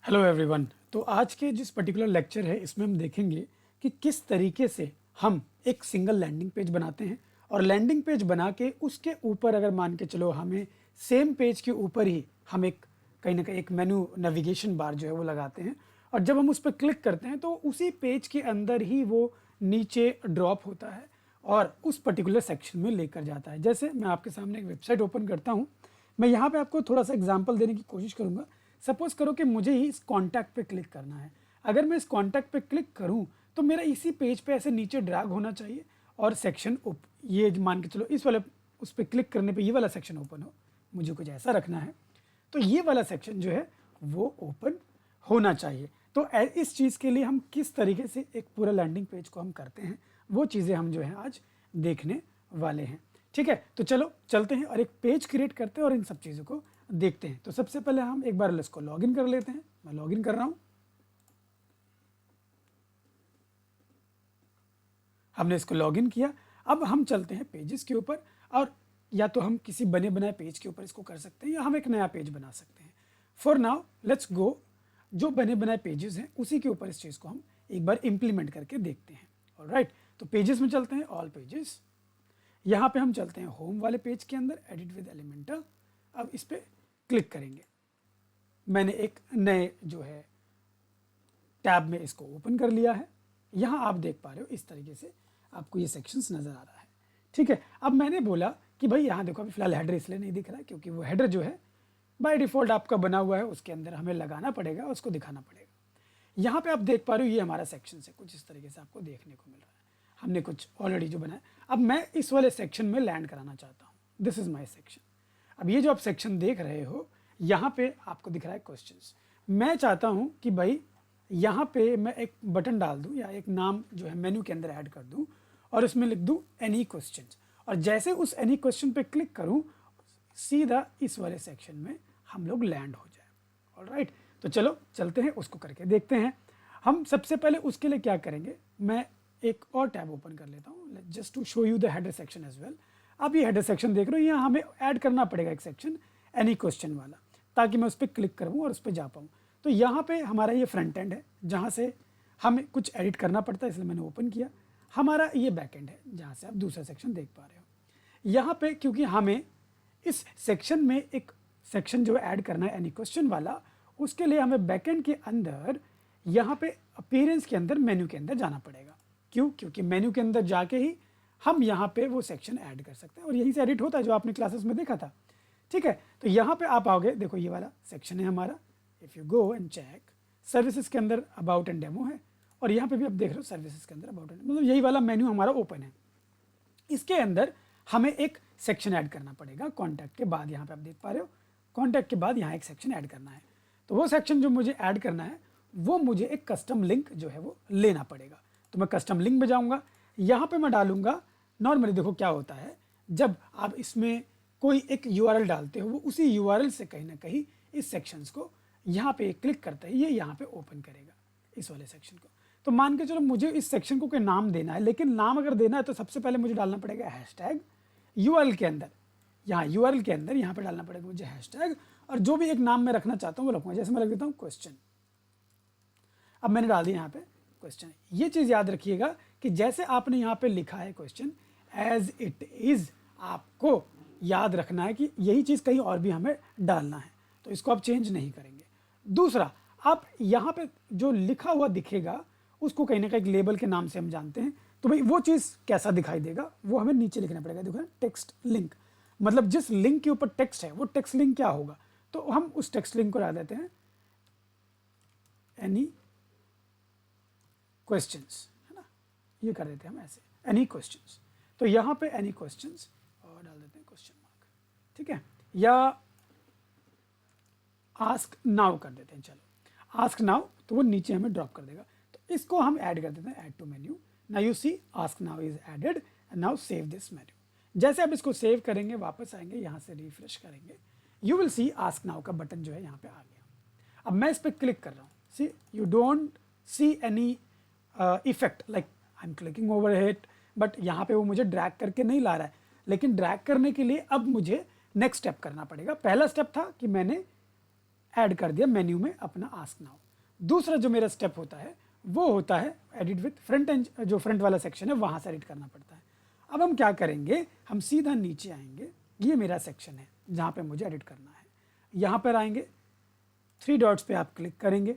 Hello everyone. तो आज के जिस पर्टिकुलर लेक्चर है इसमें हम देखेंगे कि किस तरीके से हम एक सिंगल लैंडिंग पेज बनाते हैं और लैंडिंग पेज बना के उसके ऊपर अगर मान के चलो हमें सेम पेज के ऊपर ही हम एक कहीं ना कहीं एक मेनू नेविगेशन बार जो है वो लगाते हैं और जब हम उस पर क्लिक करते हैं तो उसी पेज के अंदर ही वो नीचे ड्रॉप होता है और उस पर्टिकुलर सेक्शन में लेकर जाता है। जैसे मैं आपके सामने एक वेबसाइट ओपन करता हूँ, मैं यहाँ पे आपको थोड़ा सा एग्जांपल देने की कोशिश करूँगा। सपोज करो कि मुझे ही इस कॉन्टैक्ट पे क्लिक करना है। अगर मैं इस कॉन्टैक्ट पे क्लिक करूं तो मेरा इसी पेज पे ऐसे नीचे ड्रैग होना चाहिए और सेक्शन ये मान के चलो इस वाले उस पर क्लिक करने पे ये वाला सेक्शन ओपन हो। मुझे कुछ ऐसा रखना है तो ये वाला सेक्शन जो है वो ओपन होना चाहिए। तो इस चीज़ के लिए हम किस तरीके से एक पूरा लैंडिंग पेज को हम करते हैं वो चीज़ें हम जो है आज देखने वाले हैं। ठीक है, तो चलो चलते हैं और एक पेज क्रिएट करते हैं और इन सब चीज़ों को देखते हैं। तो सबसे पहले हम एक बार इसको लॉगिन कर लेते हैं। मैं लॉगिन कर रहा हूं। हमने इसको लॉगिन किया। अब हम चलते हैं पेजेस के ऊपर और या तो हम किसी बने बनाए पेज के ऊपर इसको कर सकते हैं या हम एक नया पेज बना सकते हैं। फॉर नाउ लेट्स गो, जो बने बनाए पेजेस हैं उसी के ऊपर इस चीज़ को हम एक बार इंप्लीमेंट करके देखते हैं। ऑलराइट, तो पेजेस में चलते हैं, ऑल पेजेस। यहाँ पे हम चलते हैं होम वाले पेज के अंदर, एडिट विद एलिमेंटर। अब इस पर क्लिक करेंगे। मैंने एक नए जो है टैब में इसको ओपन कर लिया है। यहाँ आप देख पा रहे हो इस तरीके से आपको ये सेक्शंस नज़र आ रहा है। ठीक है, अब मैंने बोला कि भाई यहाँ देखो अभी फिलहाल हेडर इसलिए नहीं दिख रहा है क्योंकि वो हेडर जो है बाय डिफ़ॉल्ट आपका बना हुआ है, उसके अंदर हमें लगाना पड़ेगा, उसको दिखाना पड़ेगा। यहाँ पे आप देख पा रहे हो ये हमारा सेक्शन है, कुछ इस तरीके से आपको देखने को मिल रहा है। हमने कुछ ऑलरेडी जो बनाया, अब मैं इस वाले सेक्शन में लैंड कराना चाहता हूँ। This is my section. अब ये जो आप सेक्शन देख रहे हो यहाँ पे आपको दिख रहा है क्वेश्चंस। मैं चाहता हूँ कि भाई यहाँ पे मैं एक बटन डाल दूँ या एक नाम जो है मेन्यू के अंदर ऐड कर दूँ और उसमें लिख दूँ एनी क्वेश्चन, और जैसे उस एनी क्वेश्चन पे क्लिक करूँ सीधा इस वाले सेक्शन में हम लोग लैंड हो जाए। ऑलराइट, तो चलो चलते हैं, उसको करके देखते हैं। हम सबसे पहले उसके लिए क्या करेंगे, मैं एक और टैब ओपन कर लेता हूँ just to show you the header section as well. अब ये हेडर सेक्शन देख रहे हो, यहाँ हमें ऐड करना पड़ेगा एक सेक्शन एनी क्वेश्चन वाला, ताकि मैं उस पर क्लिक करूँ और उस पर जा पाऊँ। तो यहाँ पे हमारा ये फ्रंट एंड है जहाँ से हमें कुछ एडिट करना पड़ता है, इसलिए मैंने ओपन किया। हमारा ये बैक एंड है जहाँ से आप दूसरा सेक्शन देख पा रहे हो। यहाँ पे क्योंकि हमें इस सेक्शन में एक सेक्शन जो ऐड करना है एनी क्वेश्चन वाला, उसके लिए हमें बैक एंड के अंदर यहाँ पे अपीयरेंस के अंदर मेन्यू के अंदर जाना पड़ेगा। क्यों? क्योंकि मेन्यू के अंदर जाके ही हम यहाँ पे वो सेक्शन ऐड कर सकते हैं और यहीं से एडिट होता है जो आपने क्लासेस में देखा था। ठीक है, तो यहाँ पे आप आओगे, देखो ये वाला सेक्शन है हमारा। If you go and check, services के अंदर अबाउट एंड डेमो है और यहाँ पे भी आप देख रहे हो सर्विसेज के अंदर अबाउट एंड, मतलब यही वाला मेन्यू हमारा ओपन है। इसके अंदर हमें एक सेक्शन ऐड करना पड़ेगा कॉन्टैक्ट के बाद। यहाँ पे आप देख पा रहे हो कॉन्टैक्ट के बाद यहाँ एक सेक्शन ऐड करना है। तो वो सेक्शन जो मुझे ऐड करना है वो मुझे एक कस्टम लिंक जो है वो लेना पड़ेगा। तो मैं कस्टम लिंक में जाऊँगा, यहाँ पे मैं डालूंगा। नॉर्मली देखो क्या होता है, जब आप इसमें कोई एक URL डालते हो वो उसी URL से कहीं ना कहीं इस सेक्शंस को यहाँ पे क्लिक करता है, ये यहाँ पे ओपन करेगा इस वाले सेक्शन को। तो मान के चलो मुझे इस सेक्शन को कोई नाम देना है, लेकिन नाम अगर देना है तो सबसे पहले मुझे डालना पड़ेगा हैशटैग URL के अंदर। यहाँ URL के अंदर यहाँ पे डालना पड़ेगा मुझे हैशटैग, और जो भी एक नाम मैं रखना चाहता हूँ वो रखूँगा। जैसे मैं रख देता हूँ क्वेश्चन। अब मैंने डाल दिया यहाँ पे क्वेश्चन। ये चीज़ याद रखिएगा कि जैसे आपने यहाँ पे लिखा है क्वेश्चन एज इट इज़, आपको याद रखना है कि यही चीज़ कहीं और भी हमें डालना है, तो इसको आप चेंज नहीं करेंगे। दूसरा, आप यहाँ पे जो लिखा हुआ दिखेगा उसको कहीं ना कहीं लेबल के नाम से हम जानते हैं। तो भाई वो चीज़ कैसा दिखाई देगा वो हमें नीचे लिखना पड़ेगा। देखो टेक्स्ट लिंक, मतलब जिस लिंक के ऊपर टेक्स्ट है वो टेक्स्ट लिंक क्या होगा, तो हम उस टेक्स्ट लिंक को डाल देते हैं एनी क्वेश्चंस, है ना, ये कर देते हैं हम ऐसे एनी क्वेश्चंस। तो यहाँ पे एनी क्वेश्चंस और डाल देते हैं क्वेश्चन मार्क। ठीक है, या आस्क नाउ कर देते हैं। चलो आस्क नाउ, तो वो नीचे हमें ड्रॉप कर देगा। तो इसको हम ऐड कर देते हैं, add to menu. Now you see ask now is added and now save this menu. जैसे आप इसको सेव करेंगे, वापस आएंगे, यहाँ से रिफ्रेश करेंगे, you will C ask now का बटन जो है यहाँ पे आ गया। अब मैं इस पर क्लिक कर रहा हूँ, see you don't see any effect like I am clicking over it, but यहाँ पे वो मुझे ड्रैग करके नहीं ला रहा है। लेकिन ड्रैग करने के लिए अब मुझे नेक्स्ट स्टेप करना पड़ेगा। पहला स्टेप था कि मैंने ऐड कर दिया मेन्यू में अपना आस्क नाउ। दूसरा जो मेरा स्टेप होता है वो होता है एडिट विथ फ्रंट एंड, जो फ्रंट वाला सेक्शन है वहाँ से एडिट करना पड़ता है। अब हम क्या करेंगे, हम सीधा नीचे आएंगे, ये मेरा सेक्शन है जहाँ पे मुझे एडिट करना है। यहाँ पर आएंगे, 3 डॉट्स पे आप क्लिक करेंगे,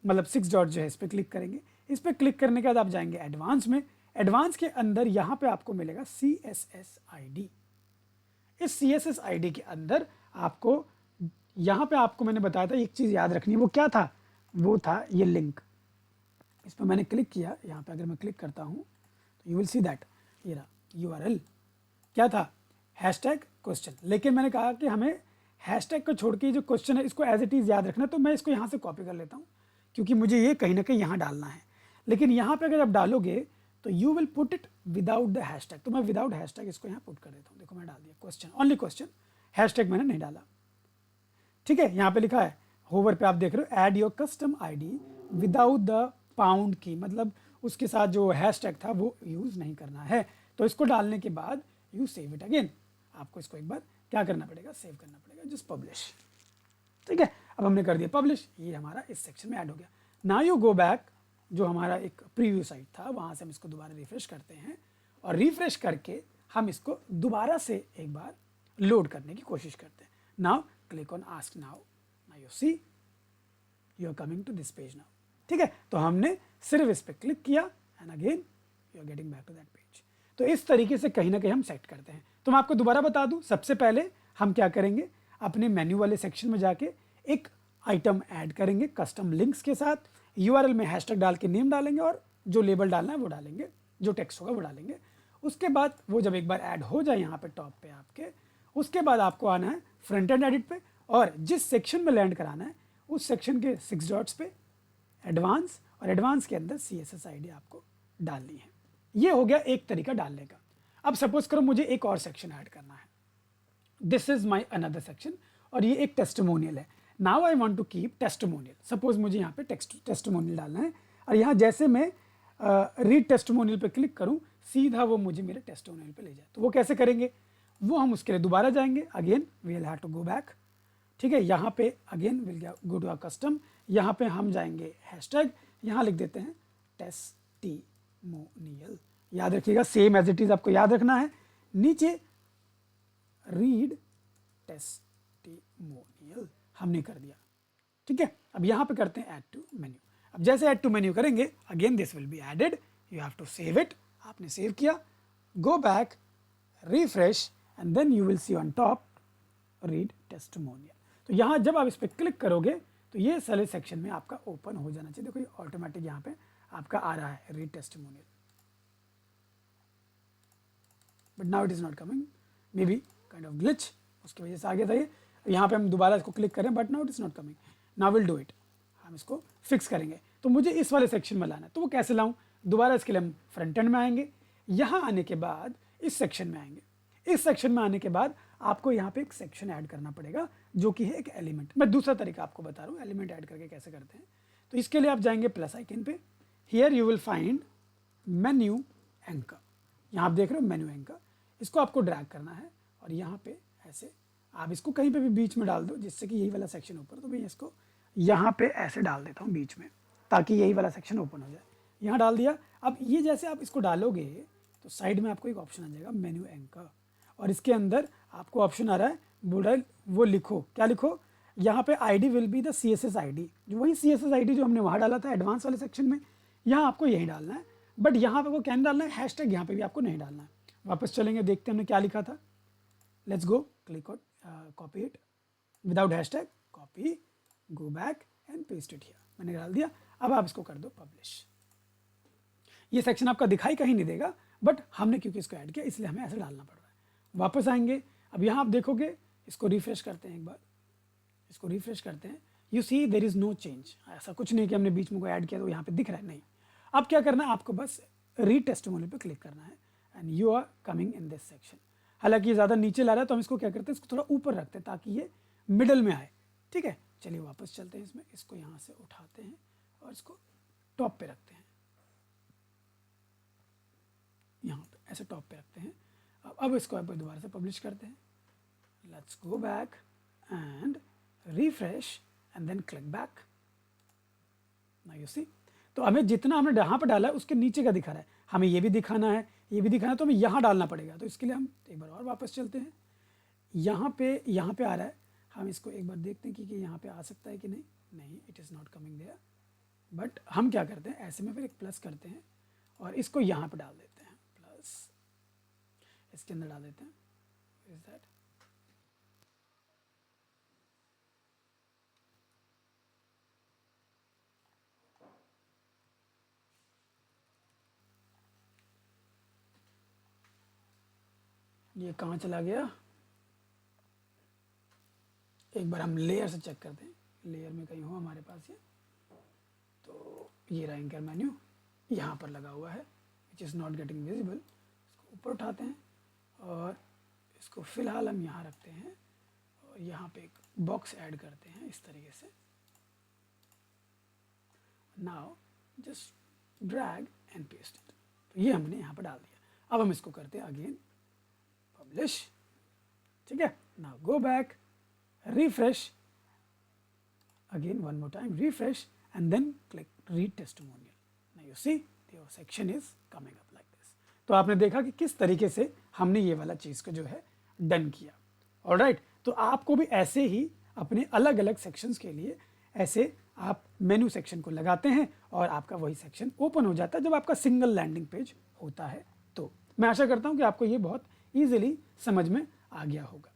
मतलब 6 डॉट जो है इस पर क्लिक करेंगे। इस पर क्लिक करने के बाद आप जाएंगे एडवांस में। एडवांस के अंदर यहाँ पे आपको मिलेगा CSS ID। इस CSS ID के अंदर आपको, यहाँ पे आपको मैंने बताया था एक चीज़ याद रखनी है, वो क्या था, वो था ये लिंक। इस पर मैंने क्लिक किया, यहाँ पे अगर मैं क्लिक करता हूँ तो यू विल सी दैट ये रहा URL क्या था, #question। लेकिन मैंने कहा कि हमें हैशटैग को छोड़ के जो क्वेश्चन है इसको एज इट इज़ याद रखना, तो मैं इसको यहाँ से कॉपी कर लेता हूँ क्योंकि मुझे ये कहीं ना कहीं यहाँ डालना है। लेकिन यहाँ पे अगर आप डालोगे तो you will put it without the hashtag, तो मैं विदाउट हैशटैग इसको यहाँ पुट कर देता हूँ। देखो मैं डाल दिया क्वेश्चन, ओनली क्वेश्चन, हैशटैग मैंने नहीं डाला। ठीक है, यहाँ पे लिखा है होवर पे आप देख रहे हो add your custom ID without the pound की, मतलब उसके साथ जो हैशटैग था वो यूज़ नहीं करना है। तो इसको डालने के बाद यू सेव इट अगेन, आपको इसको एक बार क्या करना पड़ेगा, सेव करना पड़ेगा, जस्ट पब्लिश। ठीक है, अब हमने कर दिया पब्लिश, ये हमारा इस सेक्शन में ऐड हो गया। नाउ यू गो बैक, जो हमारा एक प्रीव्यू साइट था वहाँ से हम इसको दोबारा रिफ्रेश करते हैं और रिफ्रेश करके हम इसको दोबारा से एक बार लोड करने की कोशिश करते हैं। Now click on ask now, now you see you are coming to this page now. ठीक है, तो हमने सिर्फ इस पर क्लिक किया and again you are getting back to that page. तो इस तरीके से कहीं ना कहीं हम सेट करते हैं। तो मैं आपको दोबारा बता दूं, सबसे पहले हम क्या करेंगे, अपने मेन्यू वाले सेक्शन में जाके एक आइटम ऐड करेंगे कस्टम लिंक्स के साथ, URL में हैशटैग डाल के नेम डालेंगे और जो लेबल डालना है वो डालेंगे, जो टेक्स्ट होगा वो डालेंगे। उसके बाद वो जब एक बार ऐड हो जाए यहाँ पे टॉप पे आपके, उसके बाद आपको आना है फ्रंट एंड एडिट पे और जिस सेक्शन में लैंड कराना है उस सेक्शन के 6 डॉट्स पे एडवांस, और एडवांस के अंदर CSS ID आपको डालनी है। ये हो गया एक तरीका डालने का। अब सपोज करो मुझे एक और सेक्शन ऐड करना है, this is my another section और ये एक टेस्टिमोनियल है। Now I want to keep testimonial, suppose मुझे यहाँ पे टेस्टिमोनियल डालना है और यहाँ जैसे मैं रीड टेस्टिमोनियल पे क्लिक करूँ सीधा वो मुझे मेरे टेस्टिमोनियल पे ले जाए। तो वो कैसे करेंगे, वो हम उसके लिए दोबारा जाएंगे, again we will have to go back. ठीक है, यहाँ पे again will go to a custom, यहाँ पे हम जाएंगे हैशटैग, यहाँ लिख देते हैं टेस्टिमोनियल। याद रखिएगा सेम एज इट इज आपको याद रखना है, नीचे रीड टेस्टिमोनियल हमने कर दिया। ठीक है, अब यहाँ पे करते हैं ऐड टू मेन्यू। अब जैसे ऐड टू मेन्यू करेंगे again this will be added, you have to save it, आपने सेव किया, go back, refresh and then you will see on top read testimonial. तो यहाँ जब आप इस पर क्लिक करोगे तो ये सारे सेक्शन में आपका ओपन हो जाना चाहिए। देखो ये ऑटोमेटिक यहाँ पे आपका आ रहा है read testimonial, but now it is not coming, may be kind of glitch, उसकी वजह से आ गया था ये। यहाँ पे हम दोबारा इसको क्लिक करें but now it is not coming, now will do it, हम इसको फिक्स करेंगे। तो मुझे इस वाले सेक्शन में लाना है, तो वो कैसे लाऊं, दोबारा इसके लिए हम फ्रंट एंड में आएंगे, यहाँ आने के बाद इस सेक्शन में आएंगे। इस सेक्शन में आने के बाद आपको यहाँ पे एक सेक्शन ऐड करना पड़ेगा जो कि है एक एलिमेंट। मैं दूसरा तरीका आपको बता रहा हूँ एलिमेंट ऐड करके कैसे करते हैं। तो इसके लिए आप जाएंगे प्लस आइकन पे, here you will find menu anchor, यहाँ आप देख रहे हो मेन्यू एंकर, इसको आपको ड्रैग करना है और यहाँ पे ऐसे आप इसको कहीं पे भी बीच में डाल दो जिससे कि यही वाला सेक्शन ऊपर, तो मैं इसको यहाँ पे ऐसे डाल देता हूँ बीच में ताकि यही वाला सेक्शन ओपन हो जाए। यहाँ डाल दिया। अब ये जैसे आप इसको डालोगे तो साइड में आपको एक ऑप्शन आ जाएगा मेन्यू एंकर, और इसके अंदर आपको ऑप्शन आ रहा है बोल्ड, वो लिखो, क्या लिखो, यहाँ पे ID will be the CSS ID, जो वही CSS ID जो हमने वहाँ डाला था एडवांस वाले सेक्शन में, यहाँ आपको यही डालना है। बट यहाँ पे वो क्या डालना है, हैशटैग यहाँ पे भी आपको नहीं डालना है। वापस चलेंगे, देखते हैं हमने क्या लिखा था, let's go, click on copy it without hashtag, copy, go back and paste it here, मैंने डाल दिया। अब आप इसको कर दो पब्लिश। ये सेक्शन आपका दिखाई कहीं नहीं देगा बट हमने क्योंकि इसको ऐड किया इसलिए हमें ऐसे डालना पड़ रहा है। वापस आएंगे, अब यहाँ आप देखोगे, इसको रिफ्रेश करते हैं एक बार, इसको रिफ्रेश करते हैं, you see there is no change, ऐसा कुछ नहीं कि हमने बीच में कोई ऐड किया तो यहाँ पे दिख रहा है, नहीं। अब क्या करना है, आपको बस रीड टेस्टिमोनियल पे क्लिक करना है and you are coming in this section. हालांकि ये ज़्यादा नीचे ला रहा है तो हम इसको क्या करते हैं, इसको थोड़ा ऊपर रखते हैं ताकि ये मिडल में आए। ठीक है, चलिए वापस चलते हैं इसमें, इसको यहाँ से उठाते हैं और इसको टॉप पे रखते हैं, यहाँ पे ऐसे टॉप पे रखते हैं। अब इसको आप दोबारा से पब्लिश करते हैं, let's go back and refresh and then click back. Now you see, तो हमें जितना हमने यहाँ पर डाला है उसके नीचे का दिखा रहा है, हमें ये भी दिखाना है, ये भी दिखाना है, तो हमें यहाँ डालना पड़ेगा। तो इसके लिए हम एक बार और वापस चलते हैं, यहाँ पे आ रहा है, हम इसको एक बार देखते हैं कि यहाँ पे आ सकता है कि नहीं। नहीं, it is not coming there. But हम क्या करते हैं, ऐसे में फिर एक प्लस करते हैं और इसको यहाँ पे डाल देते हैं, प्लस इसके अंदर डाल देते हैं। इज दैट, ये कहाँ चला गया? एक बार हम लेयर से चेक करते हैं, लेयर में कहीं हो हमारे पास ये, तो ये रहा एंकर मेन्यू, यहाँ पर लगा हुआ है, which is not getting visible. इसको ऊपर उठाते हैं और इसको फ़िलहाल हम यहाँ रखते हैं और यहाँ पे एक बॉक्स ऐड करते हैं इस तरीके से। Now just drag and paste it, तो ये हमने यहाँ पर डाल दिया। अब हम इसको करते हैं अगेन पब्लिश, ठीक है। Now go back, refresh again one more time, refresh and then click read testimonial. Now you see your section is coming up like this. तो आपने देखा कि किस तरीके से हमने ये वाला चीज़ को जो है डन किया। ऑलराइट, तो आपको भी ऐसे ही अपने अलग अलग सेक्शंस के लिए ऐसे आप मेनू सेक्शन को लगाते हैं और आपका वही सेक्शन ओपन हो जाता है जब आपका सिंगल लैंडिंग पेज होता है। तो मैं आशा करता हूँ कि आपको ये बहुत ईजिली समझ में आ गया होगा।